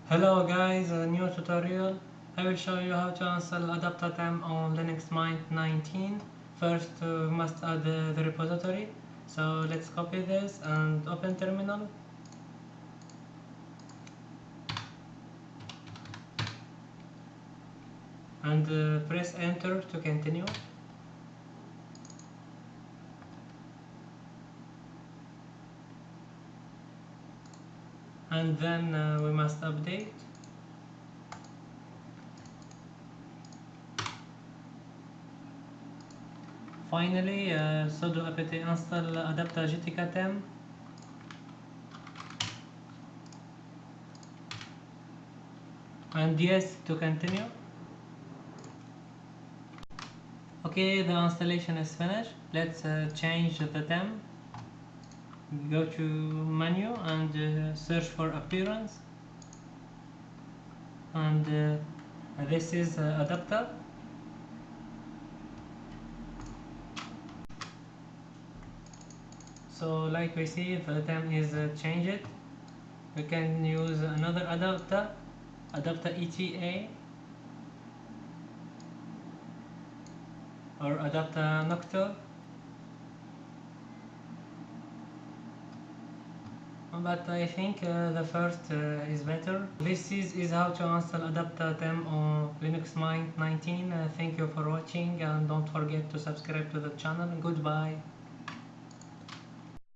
Hello guys, a new tutorial. I will show you how to install Adapta Theme on Linux Mint 19. First, we must add the repository. So let's copy this and open terminal. And press enter to continue. And then we must update. Finally, sudo apt-install adapta-gtk-theme. And yes to continue. Okay, the installation is finished. Let's change the theme. Go to menu and search for appearance, and this is adapter. So like we see, the theme is changed. We can use another adapter, adapta-gtk or adapta-nocto. But I think the first is better. This is how to install Adapta Theme on Linux Mint 19. Thank you for watching, and don't forget to subscribe to the channel. Goodbye.